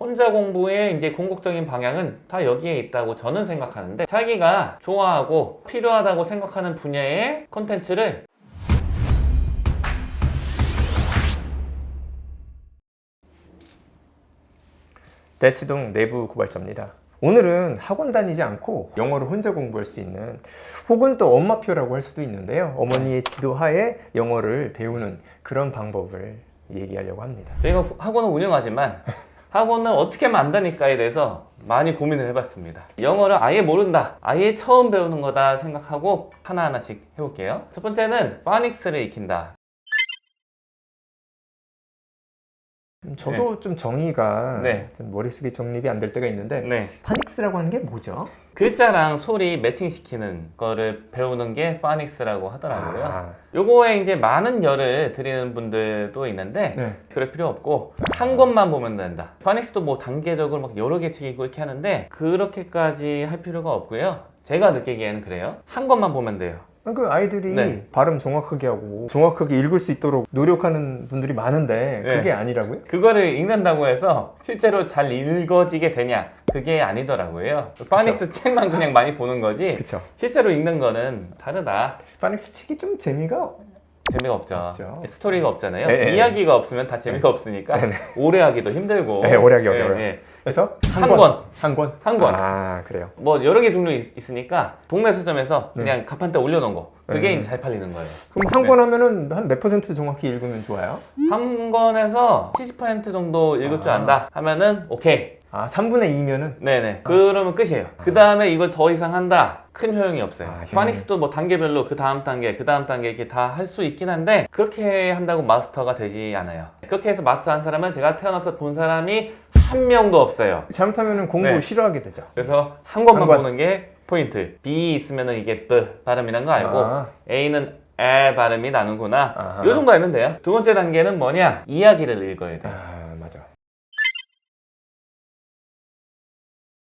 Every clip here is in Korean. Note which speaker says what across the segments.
Speaker 1: 혼자 공부의 이제 궁극적인 방향은 다 여기에 있다고 저는 생각하는데, 자기가 좋아하고 필요하다고 생각하는 분야의 콘텐츠를
Speaker 2: 대치동 내부 고발자입니다. 오늘은 학원 다니지 않고 영어를 혼자 공부할 수 있는, 혹은 또 엄마표라고 할 수도 있는데요, 어머니의 지도하에 영어를 배우는 그런 방법을 얘기하려고 합니다.
Speaker 1: 저희가 학원을 운영하지만 학원을 어떻게 하면 안다니까에 대해서 많이 고민을 해봤습니다. 영어를 아예 모른다, 아예 처음 배우는 거다 생각하고 하나하나씩 해볼게요. 첫 번째는 파닉스를 익힌다.
Speaker 2: 저도 좀 정의가
Speaker 1: 네.
Speaker 2: 좀 머릿속에 정립이 안 될 때가 있는데,
Speaker 1: 네.
Speaker 2: 파닉스라고 하는 게 뭐죠?
Speaker 1: 글자랑 소리 매칭시키는 거를 배우는 게 파닉스라고 하더라고요.
Speaker 2: 아.
Speaker 1: 요거에 이제 많은 열을 드리는 분들도 있는데
Speaker 2: 네.
Speaker 1: 그럴 필요 없고 한 권만 보면 된다. 파닉스도 뭐 단계적으로 막 여러 개 책 읽고 이렇게 하는데 그렇게까지 할 필요가 없고요. 제가 느끼기에는 그래요. 한 권만 보면 돼요.
Speaker 2: 그 아이들이
Speaker 1: 네.
Speaker 2: 발음 정확하게 하고 정확하게 읽을 수 있도록 노력하는 분들이 많은데
Speaker 1: 네.
Speaker 2: 그게 아니라고요?
Speaker 1: 그거를 읽는다고 해서 실제로 잘 읽어지게 되냐? 그게 아니더라고요. 파닉스 책만 그냥 많이 보는 거지
Speaker 2: 그쵸.
Speaker 1: 실제로 읽는 거는 다르다.
Speaker 2: 파닉스 책이 좀 재미가
Speaker 1: 재미가 없죠.
Speaker 2: 없죠.
Speaker 1: 스토리가 없잖아요.
Speaker 2: 네,
Speaker 1: 이야기가 없으면 다 재미가 없으니까 오래 하기도 힘들고.
Speaker 2: 네, 오래 하기 어려워요. 그래서
Speaker 1: 한 권.
Speaker 2: 한 권?
Speaker 1: 한 권.
Speaker 2: 아, 그래요.
Speaker 1: 뭐 여러 개 종류 있으니까 동네 서점에서
Speaker 2: 네.
Speaker 1: 그냥 갑판대 올려놓은 거. 그게
Speaker 2: 네.
Speaker 1: 이제 잘 팔리는 거예요.
Speaker 2: 그럼 한
Speaker 1: 네.
Speaker 2: 권 하면은 한 몇 퍼센트 정확히 읽으면 좋아요?
Speaker 1: 한 권에서 70% 정도 읽을 줄 안다 하면은 오케이.
Speaker 2: 아, 3분의 2면은?
Speaker 1: 네네. 그러면 끝이에요. 그 다음에 이걸 더 이상 한다? 큰 효용이 없어요.
Speaker 2: 아,
Speaker 1: 파닉스도 뭐 단계별로 그 다음 단계 이렇게 다 할 수 있긴 한데 그렇게 한다고 마스터가 되지 않아요. 그렇게 해서 마스터한 사람은 제가 태어나서 본 사람이 한 명도 없어요.
Speaker 2: 잘못하면 공부
Speaker 1: 네.
Speaker 2: 싫어하게 되죠.
Speaker 1: 그래서 한 권만
Speaker 2: 한 권.
Speaker 1: 보는 게 포인트. B 있으면은 이게 뜨 발음이란 거 알고
Speaker 2: 아.
Speaker 1: A는 에 발음이 나는구나.
Speaker 2: 아하.
Speaker 1: 요 정도 알면 돼요. 두 번째 단계는 뭐냐? 이야기를 읽어야 돼요.
Speaker 2: 아, 맞아.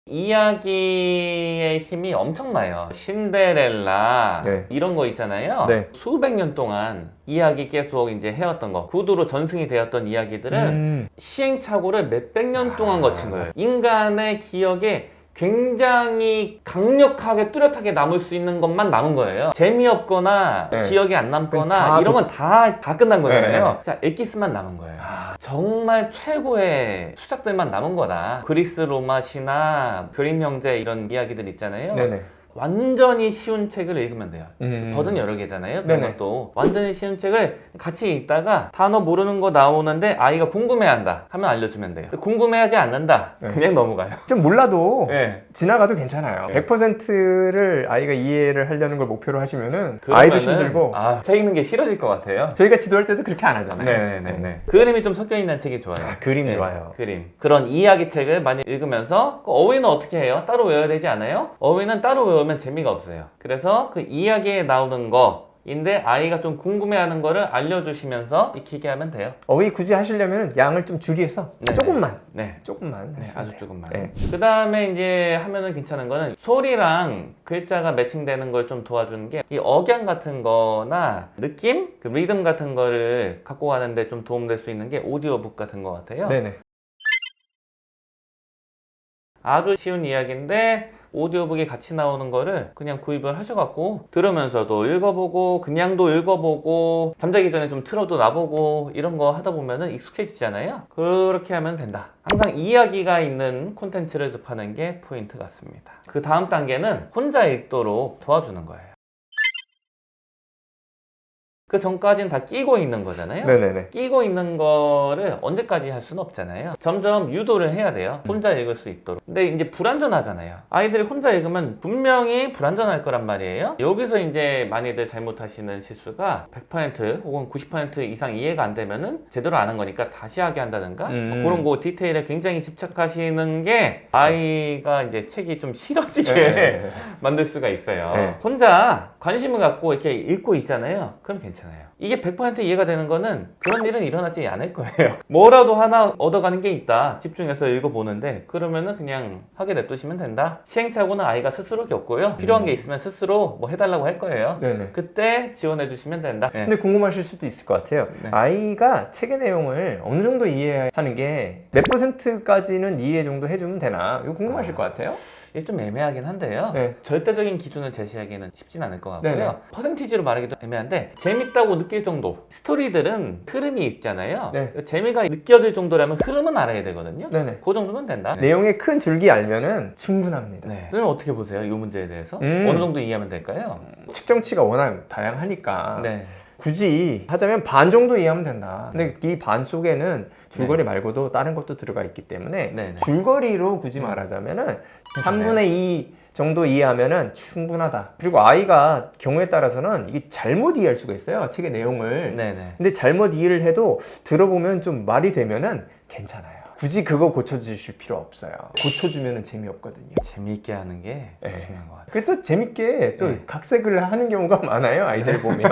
Speaker 1: 이야기의 힘이 엄청나요. 신데렐라
Speaker 2: 네.
Speaker 1: 이런 거 있잖아요.
Speaker 2: 네.
Speaker 1: 수백 년 동안 이야기 계속 이제 해왔던 거, 구두로 전승이 되었던 이야기들은 시행착오를 몇백 년 동안 거친 거예요. 인간의 기억에 굉장히 강력하게 뚜렷하게 남을 수 있는 것만 남은 거예요. 재미없거나
Speaker 2: 네.
Speaker 1: 기억이 안 남거나
Speaker 2: 다
Speaker 1: 이런 건 다 끝난 거잖아요.
Speaker 2: 네.
Speaker 1: 자, 엑기스만 남은 거예요. 정말 최고의 수작들만 남은 거다. 그리스 로마 신화, 그림 형제 이런 이야기들 있잖아요.
Speaker 2: 네네.
Speaker 1: 완전히 쉬운 책을 읽으면 돼요. 버전 여러 개잖아요.
Speaker 2: 네네.
Speaker 1: 그것도 완전히 쉬운 책을 같이 읽다가 단어 모르는 거 나오는데 아이가 궁금해한다 하면 알려주면 돼요. 궁금해하지 않는다
Speaker 2: 네.
Speaker 1: 그냥 넘어가요.
Speaker 2: 좀 몰라도
Speaker 1: 네.
Speaker 2: 지나가도 괜찮아요.
Speaker 1: 네.
Speaker 2: 100%를 아이가 이해를 하려는 걸 목표로 하시면은
Speaker 1: 그러면은
Speaker 2: 아이도 힘들고,
Speaker 1: 책 읽는 게 싫어질 것 같아요.
Speaker 2: 저희가 지도할 때도 그렇게 안 하잖아요.
Speaker 1: 네네네. 그림이 좀 섞여 있는 책이 좋아요.
Speaker 2: 그림
Speaker 1: 네,
Speaker 2: 좋아요.
Speaker 1: 그림. 그런 이야기 책을 많이 읽으면서 그 어휘는 어떻게 해요? 따로 외워야 되지 않아요? 어휘는 따로 외우면 재미가 없어요. 그래서 그 이야기에 나오는 거인데 아이가 좀 궁금해하는 거를 알려주시면서 익히게 하면 돼요.
Speaker 2: 어휘 굳이 하시려면 양을 좀 줄여서
Speaker 1: 네네.
Speaker 2: 조금만
Speaker 1: 네.
Speaker 2: 조금만
Speaker 1: 네,
Speaker 2: 하시면
Speaker 1: 아주
Speaker 2: 돼요.
Speaker 1: 조금만.
Speaker 2: 네.
Speaker 1: 그 다음에 이제 하면은 괜찮은 거는 소리랑 글자가 매칭되는 걸 좀 도와주는 게 이 억양 같은 거나 느낌? 그 리듬 같은 거를 갖고 가는데 좀 도움될 수 있는 게 오디오북 같은 거 같아요.
Speaker 2: 네네.
Speaker 1: 아주 쉬운 이야기인데 오디오북이 같이 나오는 거를 그냥 구입을 하셔갖고 들으면서도 읽어보고 그냥도 읽어보고 잠자기 전에 좀 틀어도 놔보고 이런 거 하다 보면은 익숙해지잖아요. 그렇게 하면 된다. 항상 이야기가 있는 콘텐츠를 접하는 게 포인트 같습니다. 그 다음 단계는 혼자 읽도록 도와주는 거예요. 그 전까지는 다 끼고 있는 거잖아요.
Speaker 2: 네네네.
Speaker 1: 끼고 있는 거를 언제까지 할 수는 없잖아요. 점점 유도를 해야 돼요. 혼자 읽을 수 있도록. 근데 이제 불안전하잖아요. 아이들이 혼자 읽으면 분명히 불안전할 거란 말이에요. 여기서 이제 많이들 잘못하시는 실수가 100% 혹은 90% 이상 이해가 안 되면은 제대로 안 한 거니까 다시 하게 한다든가 뭐 그런 거 디테일에 굉장히 집착하시는 게 아이가 이제 책이 좀 싫어지게
Speaker 2: 네.
Speaker 1: 만들 수가 있어요.
Speaker 2: 네.
Speaker 1: 혼자 관심을 갖고 이렇게 읽고 있잖아요. 그럼 괜찮아요. 괜찮아요. 이게 100% 이해가 되는 거는 그런 일은 일어나지 않을 거예요. 뭐라도 하나 얻어가는 게 있다. 집중해서 읽어보는데 그러면은 그냥 하게 냅두시면 된다. 시행착오는 아이가 스스로 겪고요. 필요한 게 있으면 스스로 뭐 해달라고 할 거예요.
Speaker 2: 네네.
Speaker 1: 그때 지원해 주시면 된다. 네.
Speaker 2: 근데 궁금하실 수도 있을 것 같아요.
Speaker 1: 네.
Speaker 2: 아이가 책의 내용을 어느 정도 이해하는 게 몇 %까지는 이해 정도 해주면 되나? 이거 궁금하실 것 같아요.
Speaker 1: 이게 좀 애매하긴 한데요.
Speaker 2: 네.
Speaker 1: 절대적인 기준을 제시하기는 쉽진 않을 것 같고요.
Speaker 2: 네네.
Speaker 1: 퍼센티지로 말하기도 애매한데 재밌다고 느낄 정도. 스토리들은 흐름이 있잖아요.
Speaker 2: 네.
Speaker 1: 재미가 느껴질 정도라면 흐름은 알아야 되거든요.
Speaker 2: 네네.
Speaker 1: 그 정도면 된다.
Speaker 2: 내용의 큰 줄기 알면은 충분합니다.
Speaker 1: 네. 그럼 어떻게 보세요? 이 문제에 대해서?
Speaker 2: 음.
Speaker 1: 어느 정도 이해하면 될까요?
Speaker 2: 측정치가 워낙 다양하니까
Speaker 1: 네.
Speaker 2: 굳이 하자면 반 정도 이해하면 된다. 근데 이 반 속에는 줄거리 말고도 다른 것도 들어가 있기 때문에
Speaker 1: 네네.
Speaker 2: 줄거리로 굳이 말하자면은 3분의 2 정도 이해하면은 충분하다. 그리고 아이가 경우에 따라서는 이게 잘못 이해할 수가 있어요. 책의 내용을.
Speaker 1: 네네.
Speaker 2: 근데 잘못 이해를 해도 들어보면 좀 말이 되면은 괜찮아요. 굳이 그거 고쳐주실 필요 없어요. 고쳐주면은 재미없거든요.
Speaker 1: 재미있게 하는 게
Speaker 2: 네.
Speaker 1: 중요한 것 같아요.
Speaker 2: 그게 또 재밌게 또
Speaker 1: 네.
Speaker 2: 각색을 하는 경우가 많아요. 아이들 보면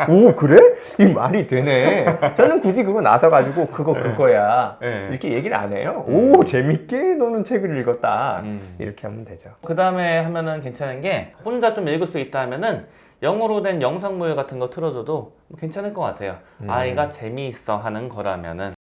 Speaker 2: 오 그래? 이 말이 되네. 저는 굳이 그거 나서가지고 그거야
Speaker 1: 네.
Speaker 2: 이렇게 얘기를 안 해요. 오 재밌게 너는 책을 읽었다 이렇게 하면 되죠.
Speaker 1: 그 다음에 하면은 괜찮은 게 혼자 좀 읽을 수 있다 하면은 영어로 된 영상물 같은 거 틀어줘도 괜찮을 것 같아요. 아이가 재미있어 하는 거라면은.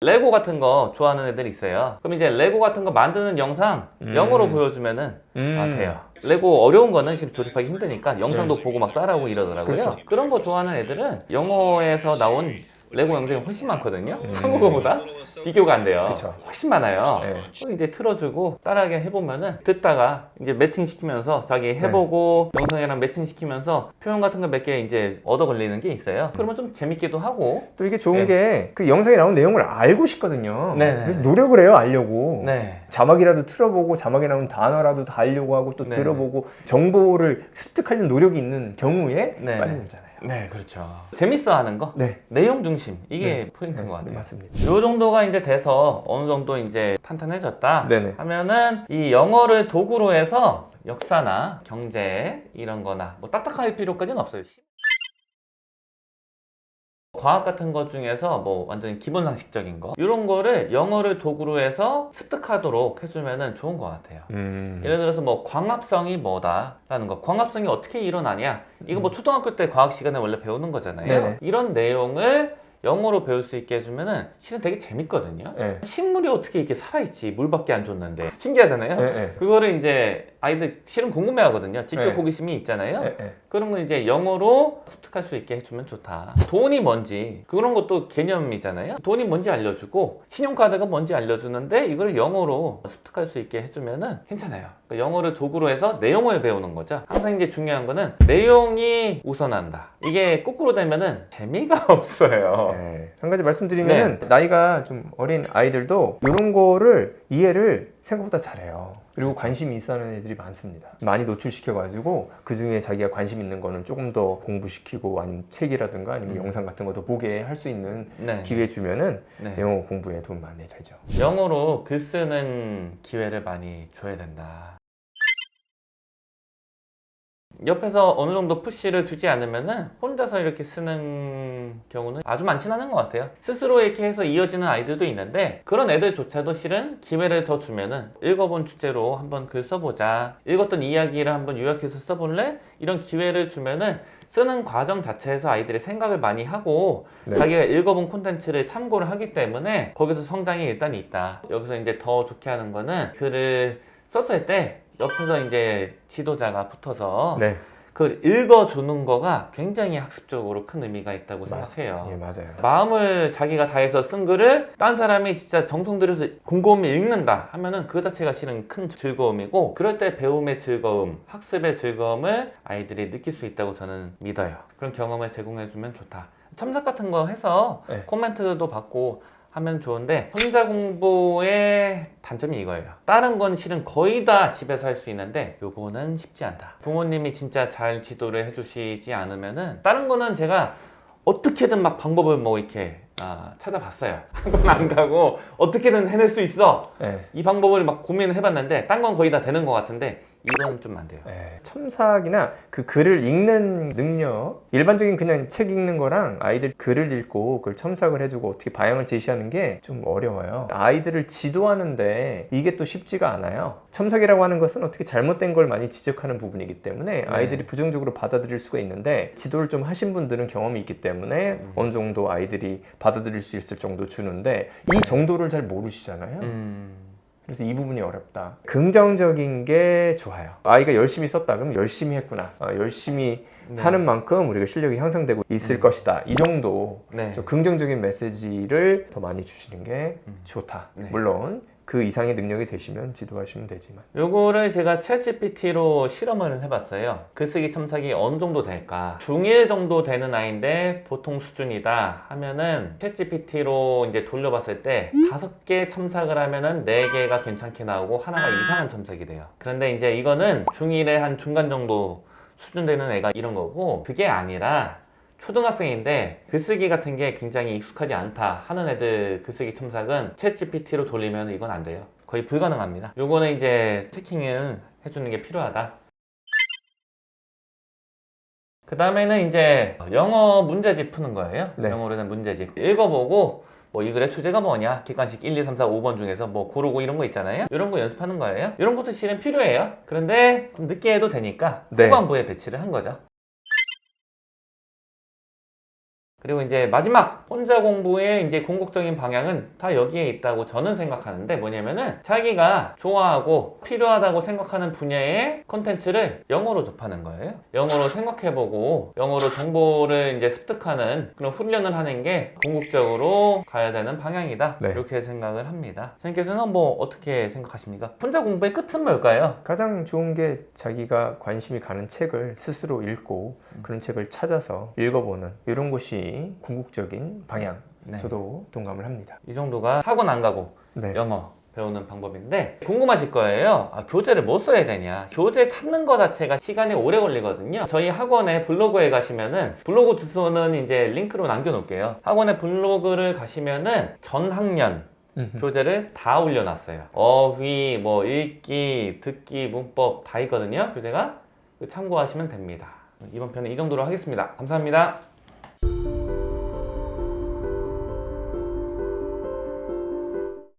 Speaker 1: 레고 같은 거 좋아하는 애들이 있어요. 그럼 이제 레고 같은 거 만드는 영상 영어로 보여주면은 돼요. 레고 어려운 거는 지금 조립하기 힘드니까 영상도 보고 막 따라오고 이러더라고요.
Speaker 2: 그렇죠.
Speaker 1: 그런 거 좋아하는 애들은 영어에서 나온 레고 영상이 훨씬 많거든요. 한국어보다 비교가 안 돼요.
Speaker 2: 그쵸.
Speaker 1: 훨씬 많아요.
Speaker 2: 네.
Speaker 1: 그럼 이제 틀어주고 따라하게 해보면은 듣다가 이제 매칭시키면서 자기 해보고 영상이랑 매칭시키면서 표현 같은 거 몇 개 이제 얻어 걸리는 게 있어요. 그러면 좀 재밌기도 하고.
Speaker 2: 또 이게 좋은 게 그 영상에 나온 내용을 알고 싶거든요.
Speaker 1: 네네.
Speaker 2: 그래서 노력을 해요, 알려고.
Speaker 1: 네.
Speaker 2: 자막이라도 틀어보고 자막에 나온 단어라도 다 알려고 하고 또
Speaker 1: 네네.
Speaker 2: 들어보고 정보를 습득하려는 노력이 있는 경우에
Speaker 1: 네네.
Speaker 2: 빨리 늘잖아요.
Speaker 1: 네, 그렇죠. 재밌어 하는 거?
Speaker 2: 네.
Speaker 1: 내용 중심. 이게
Speaker 2: 네.
Speaker 1: 포인트인 것 같아요.
Speaker 2: 맞습니다.
Speaker 1: 요 정도가 이제 돼서 어느 정도 이제 탄탄해졌다
Speaker 2: 네네.
Speaker 1: 하면은 이 영어를 도구로 해서 역사나 경제 이런 거나 뭐 딱딱할 필요까지는 없어요. 과학 같은 것 중에서 뭐 완전히 기본 상식적인 거 이런 거를 영어를 도구로 해서 습득하도록 해주면은 좋은 것 같아요. 예를 들어서 뭐 광합성이 뭐다라는 거, 광합성이 어떻게 일어나냐, 이거 뭐 초등학교 때 과학 시간에 원래 배우는 거잖아요.
Speaker 2: 네네.
Speaker 1: 이런 내용을 영어로 배울 수 있게 해주면은 실은 되게 재밌거든요.
Speaker 2: 네.
Speaker 1: 식물이 어떻게 이렇게 살아있지, 물밖에 안 줬는데 신기하잖아요.
Speaker 2: 네, 네.
Speaker 1: 그거를 이제 아이들 실은 궁금해하거든요. 직접
Speaker 2: 네.
Speaker 1: 호기심이 있잖아요.
Speaker 2: 네, 네.
Speaker 1: 그런 걸 이제 영어로 습득할 수 있게 해주면 좋다. 돈이 뭔지, 그런 것도 개념이잖아요. 돈이 뭔지 알려주고 신용카드가 뭔지 알려주는데 이걸 영어로 습득할 수 있게 해주면은 괜찮아요. 그러니까 영어를 도구로 해서 내용을 배우는 거죠. 항상 이제 중요한 거는 내용이 우선한다. 이게 거꾸로 되면은 재미가 없어요.
Speaker 2: 네. 한 가지 말씀드리면 나이가 좀 어린 아이들도 이런 거를 이해를 생각보다 잘해요. 그리고 관심이 있어 하는 애들이 많습니다. 많이 노출시켜가지고 그 중에 자기가 관심 있는 거는 조금 더 공부시키고 아니면 책이라든가 아니면 영상 같은 것도 보게 할 수 있는
Speaker 1: 네.
Speaker 2: 기회 주면은
Speaker 1: 네.
Speaker 2: 영어 공부에 도움 많이 되죠.
Speaker 1: 영어로 글 쓰는 기회를 많이 줘야 된다. 옆에서 어느 정도 푸시를 주지 않으면은 혼자서 이렇게 쓰는 경우는 아주 많진 않은 것 같아요. 스스로 이렇게 해서 이어지는 아이들도 있는데 그런 애들조차도 실은 기회를 더 주면은 읽어본 주제로 한번 글 써보자, 읽었던 이야기를 한번 요약해서 써볼래? 이런 기회를 주면은 쓰는 과정 자체에서 아이들이 생각을 많이 하고
Speaker 2: 네.
Speaker 1: 자기가 읽어본 콘텐츠를 참고를 하기 때문에 거기서 성장이 일단 있다. 여기서 이제 더 좋게 하는 거는 글을 썼을 때 옆에서 이제 지도자가 붙어서
Speaker 2: 네.
Speaker 1: 그걸 읽어주는 거가 굉장히 학습적으로 큰 의미가 있다고 생각해요.
Speaker 2: 예, 맞아요.
Speaker 1: 마음을 자기가 다해서 쓴 글을 딴 사람이 진짜 정성 들여서 곰곰이 읽는다 하면은 그 자체가 실은 큰 즐거움이고, 그럴 때 배움의 즐거움, 학습의 즐거움을 아이들이 느낄 수 있다고 저는 믿어요. 그런 경험을 제공해주면 좋다. 첨삭 같은 거 해서
Speaker 2: 네.
Speaker 1: 코멘트도 받고 하면 좋은데, 혼자 공부의 단점이 이거예요. 다른 건 실은 거의 다 집에서 할 수 있는데 요거는 쉽지 않다. 부모님이 진짜 잘 지도를 해주시지 않으면은, 다른 거는 제가 어떻게든 막 방법을 뭐 이렇게 찾아봤어요. 학원 안 가고 어떻게든 해낼 수 있어.
Speaker 2: 네.
Speaker 1: 이 방법을 막 고민을 해봤는데 딴 건 거의 다 되는 것 같은데 이건 좀 안 돼요.
Speaker 2: 첨삭이나 그 글을 읽는 능력, 일반적인 그냥 책 읽는 거랑 아이들 글을 읽고 그걸 첨삭을 해주고 어떻게 방향을 제시하는 게 좀 어려워요. 아이들을 지도하는데 이게 또 쉽지가 않아요. 첨삭이라고 하는 것은 어떻게 잘못된 걸 많이 지적하는 부분이기 때문에 아이들이 부정적으로 받아들일 수가 있는데, 지도를 좀 하신 분들은 경험이 있기 때문에 어느 정도 아이들이 받아들일 수 있을 정도 주는데, 이 정도를 잘 모르시잖아요. 그래서 이 부분이 어렵다. 긍정적인 게 좋아요. 아이가 열심히 썼다 그러면 열심히 했구나, 열심히 하는 만큼 우리가 실력이 향상되고 있을 것이다, 이 정도 좀 긍정적인 메시지를 더 많이 주시는 게 좋다. 물론 그 이상의 능력이 되시면 지도하시면 되지만,
Speaker 1: 요거를 제가 챗GPT로 실험을 해봤어요. 글쓰기 첨삭이 어느 정도 될까. 중1 정도 되는 아이인데 보통 수준이다 하면은 챗GPT로 이제 돌려봤을 때 5개 첨삭을 하면은 4개가 괜찮게 나오고 하나가 이상한 첨삭이 돼요. 그런데 이제 이거는 중1의 한 중간 정도 수준 되는 애가 이런 거고, 그게 아니라 초등학생인데 글쓰기 같은 게 굉장히 익숙하지 않다 하는 애들 글쓰기 첨삭은 챗GPT로 돌리면 이건 안 돼요. 거의 불가능합니다. 요거는 이제 체킹을 해주는 게 필요하다. 그 다음에는 이제 영어 문제집 푸는 거예요. 영어로 된 문제집 읽어보고 뭐 이 글의 주제가 뭐냐, 객관식 1, 2, 3, 4, 5번 중에서 뭐 고르고 이런 거 있잖아요. 이런 거 연습하는 거예요. 이런 것도 실은 필요해요. 그런데 좀 늦게 해도 되니까 후반부에 배치를 한 거죠. 그리고 이제 마지막 혼자 공부의 이제 궁극적인 방향은 다 여기에 있다고 저는 생각하는데, 뭐냐면은 자기가 좋아하고 필요하다고 생각하는 분야의 콘텐츠를 영어로 접하는 거예요. 영어로 생각해보고 영어로 정보를 이제 습득하는 그런 훈련을 하는 게 궁극적으로 가야 되는 방향이다. 이렇게 생각을 합니다. 선생님께서는 뭐 어떻게 생각하십니까? 혼자 공부의 끝은 뭘까요?
Speaker 2: 가장 좋은 게 자기가 관심이 가는 책을 스스로 읽고 그런 책을 찾아서 읽어보는 이런 것이 궁극적인 방향. 저도 동감을 합니다.
Speaker 1: 이 정도가 학원 안 가고 영어 배우는 방법인데, 궁금하실 거예요. 교재를 뭐 써야 되냐. 교재 찾는 거 자체가 시간이 오래 걸리거든요. 저희 학원에 블로그에 가시면은, 블로그 주소는 이제 링크로 남겨놓을게요. 학원에 블로그를 가시면은 전 학년 교재를 다 올려놨어요. 어휘, 뭐 읽기, 듣기, 문법 다 있거든요. 교재가 참고하시면 됩니다. 이번 편은 이 정도로 하겠습니다. 감사합니다.